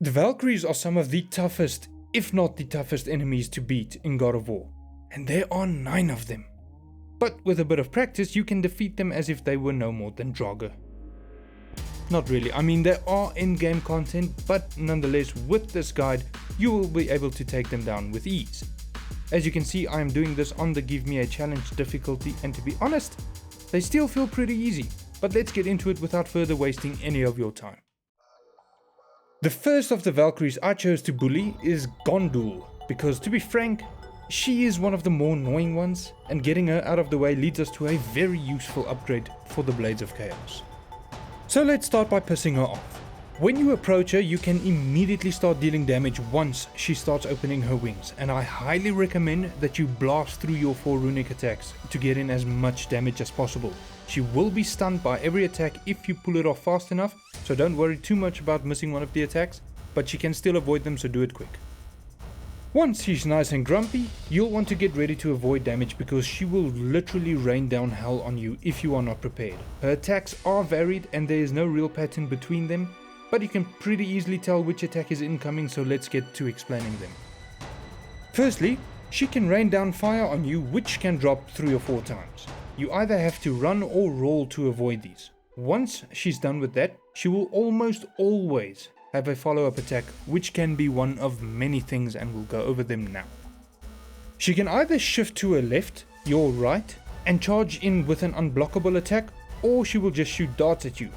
The Valkyries are some of the toughest, if not the toughest enemies to beat in God of War, and there are 9 of them. But with a bit of practice you can defeat them as if they were no more than Draugr. Not really, I mean there are in-game content, but nonetheless with this guide you will be able to take them down with ease. As you can see, I am doing this on the Give Me a Challenge difficulty, and to be honest, they still feel pretty easy, but let's get into it without further wasting any of your time. The first of the Valkyries I chose to bully is Gondul, because to be frank, she is one of the more annoying ones, and getting her out of the way leads us to a very useful upgrade for the Blades of Chaos. So let's start by pissing her off. When you approach her, you can immediately start dealing damage once she starts opening her wings, and I highly recommend that you blast through your 4 runic attacks to get in as much damage as possible. She will be stunned by every attack if you pull it off fast enough, so don't worry too much about missing one of the attacks, but she can still avoid them, so do it quick. Once she's nice and grumpy, you'll want to get ready to avoid damage because she will literally rain down hell on you if you are not prepared. Her attacks are varied and there is no real pattern between them, but you can pretty easily tell which attack is incoming, so let's get to explaining them. Firstly, she can rain down fire on you, which can drop 3 or 4 times. You either have to run or roll to avoid these. Once she's done with that, she will almost always have a follow-up attack, which can be one of many things, and we'll go over them now. She can either shift to her left, your right, and charge in with an unblockable attack, or she will just shoot darts at you.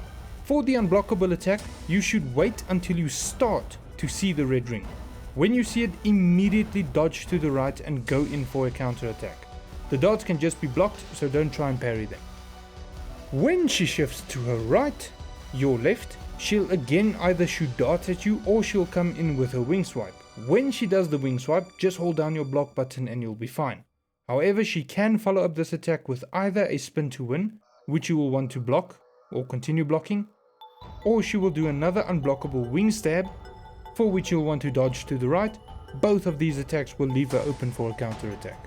For the unblockable attack, you should wait until you start to see the red ring. When you see it, immediately dodge to the right and go in for a counter attack. The darts can just be blocked, so don't try and parry them. When she shifts to her right, your left, she'll again either shoot darts at you or she'll come in with her wing swipe. When she does the wing swipe, just hold down your block button and you'll be fine. However, she can follow up this attack with either a spin to win, which you will want to block or continue blocking, or she will do another unblockable wing stab, for which you'll want to dodge to the right. Both of these attacks will leave her open for a counter attack.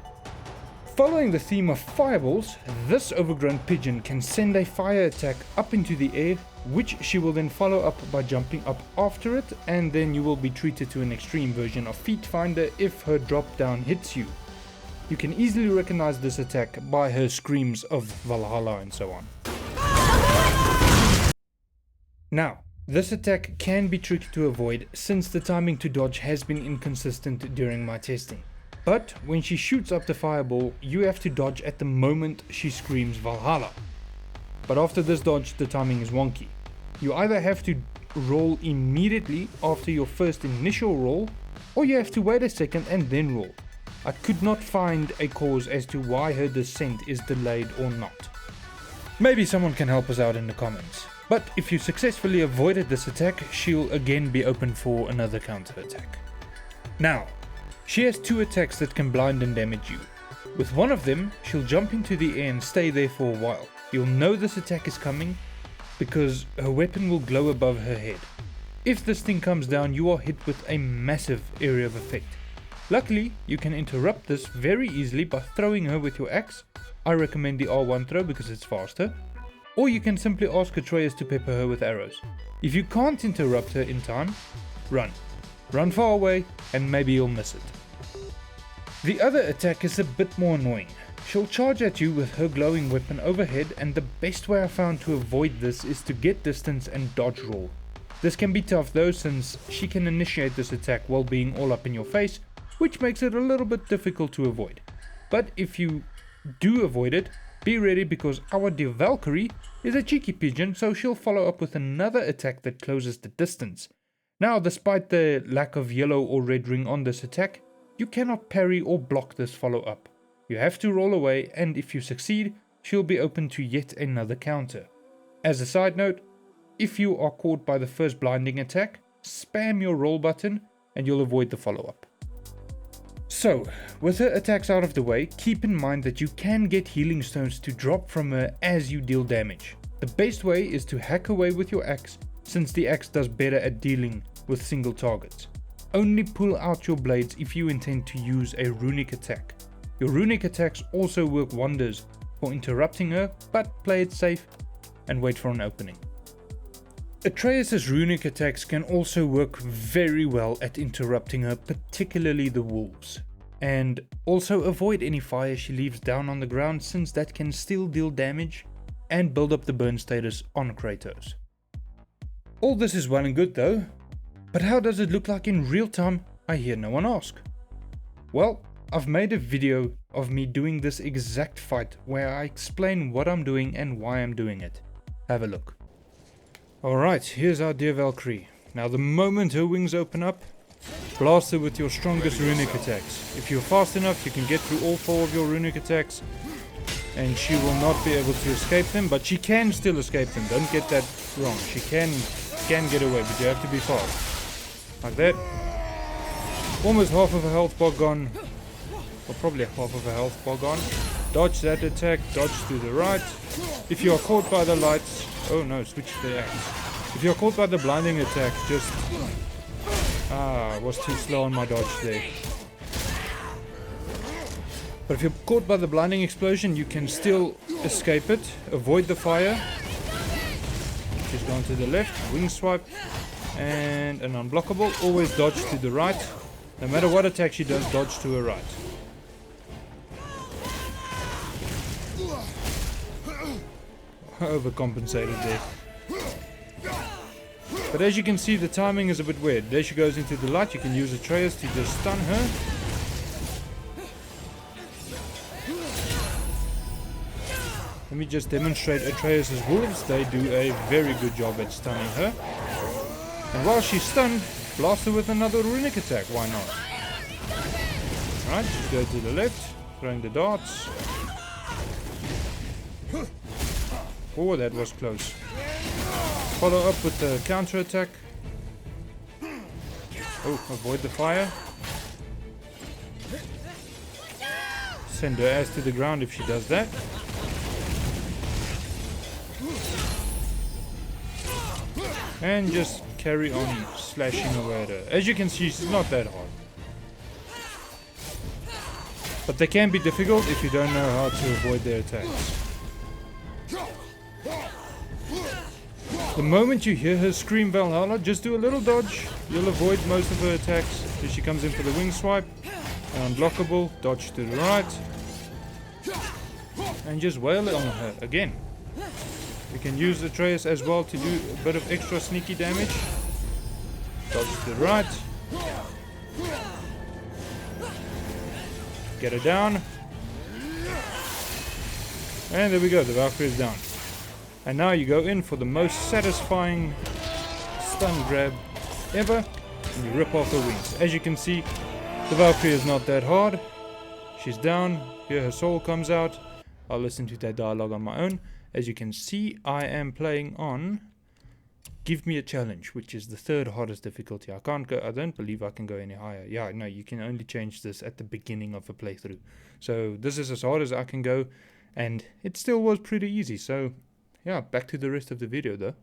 Following the theme of fireballs, this overgrown pigeon can send a fire attack up into the air, which she will then follow up by jumping up after it, and then you will be treated to an extreme version of Feet Finder if her drop down hits you. You can easily recognize this attack by her screams of Valhalla and so on. Now, this attack can be tricky to avoid since the timing to dodge has been inconsistent during my testing. But when she shoots up the fireball, you have to dodge at the moment she screams Valhalla. But after this dodge, the timing is wonky. You either have to roll immediately after your first initial roll, or you have to wait a second and then roll. I could not find a cause as to why her descent is delayed or not. Maybe someone can help us out in the comments. But if you successfully avoided this attack, she'll again be open for another counter attack. Now, she has 2 attacks that can blind and damage you. With one of them, she'll jump into the air and stay there for a while. You'll know this attack is coming because her weapon will glow above her head. If this thing comes down, you are hit with a massive area of effect. Luckily, you can interrupt this very easily by throwing her with your axe. I recommend the R1 throw because it's faster. Or you can simply ask Atreus to pepper her with arrows. If you can't interrupt her in time, run. Run far away and maybe you'll miss it. The other attack is a bit more annoying. She'll charge at you with her glowing weapon overhead, and the best way I found to avoid this is to get distance and dodge roll. This can be tough though, since she can initiate this attack while being all up in your face, which makes it a little bit difficult to avoid. But if you do avoid it, be ready because our dear Valkyrie is a cheeky pigeon, so she'll follow up with another attack that closes the distance. Now, despite the lack of yellow or red ring on this attack, you cannot parry or block this follow up. You have to roll away, and if you succeed, she'll be open to yet another counter. As a side note, if you are caught by the first blinding attack, spam your roll button and you'll avoid the follow up. So, with her attacks out of the way, keep in mind that you can get healing stones to drop from her as you deal damage. The best way is to hack away with your axe, since the axe does better at dealing with single targets. Only pull out your blades if you intend to use a runic attack. Your runic attacks also work wonders for interrupting her, but play it safe and wait for an opening. Atreus' runic attacks can also work very well at interrupting her, particularly the wolves. And also avoid any fire she leaves down on the ground, since that can still deal damage and build up the burn status on Kratos. All this is well and good though, but how does it look like in real time, I hear no one ask. Well, I've made a video of me doing this exact fight where I explain what I'm doing and why I'm doing it. Have a look. Alright, here's our dear Valkyrie. Now the moment her wings open up, blast her with your strongest runic attacks. If you're fast enough, you can get through all 4 of your runic attacks and she will not be able to escape them, but she can still escape them. Don't get that wrong. She can get away, but you have to be fast. Like that. Almost half of her health bar gone. Or probably half of her health bar gone. Dodge that attack, dodge to the right. If you are caught by the lights, oh no, switch the axe. If you're caught by the blinding attack, just I was too slow on my dodge there. But if you're caught by the blinding explosion, you can still escape it, avoid the fire. She's gone to the left, wing swipe, and an unblockable. Always dodge to the right. No matter what attack she does, dodge to her right. Overcompensated there. But as you can see, the timing is a bit weird. There she goes into the light. You can use Atreus to just stun her. Let me just demonstrate Atreus' wolves. They do a very good job at stunning her. And while she's stunned, blast her with another runic attack. Why not? Right, just go to the left, throwing the darts. Oh, that was close. Follow up with the counter attack. Oh, avoid the fire. Send her ass to the ground if she does that. And just carry on slashing away at her. As you can see, she's not that hard. But they can be difficult if you don't know how to avoid their attacks. The moment you hear her scream Valhalla, just do a little dodge. You'll avoid most of her attacks. If she comes in for the wing swipe, unblockable, dodge to the right. And just wail on her again. You can use Atreus as well to do a bit of extra sneaky damage. Dodge to the right. Get her down. And there we go, the Valkyrie is down. And now you go in for the most satisfying stun grab ever, and you rip off her wings. As you can see, the Valkyrie is not that hard. She's down, here her soul comes out. I'll listen to that dialogue on my own. As you can see, I am playing on Give Me a Challenge, which is the 3rd hardest difficulty. I don't believe I can go any higher. Yeah, no, you can only change this at the beginning of a playthrough. So this is as hard as I can go, and it still was pretty easy. So yeah, back to the rest of the video though.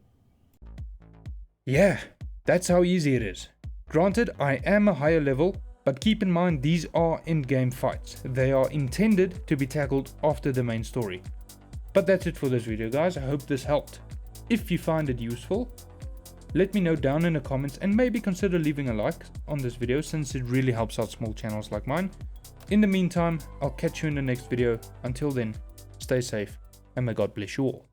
Yeah, that's how easy it is. Granted, I am a higher level, but keep in mind these are in-game fights. They are intended to be tackled after the main story. But that's it for this video, guys. I hope this helped. If you find it useful, let me know down in the comments, and maybe consider leaving a like on this video, since it really helps out small channels like mine. In the meantime, I'll catch you in the next video. Until then, stay safe, and may God bless you all.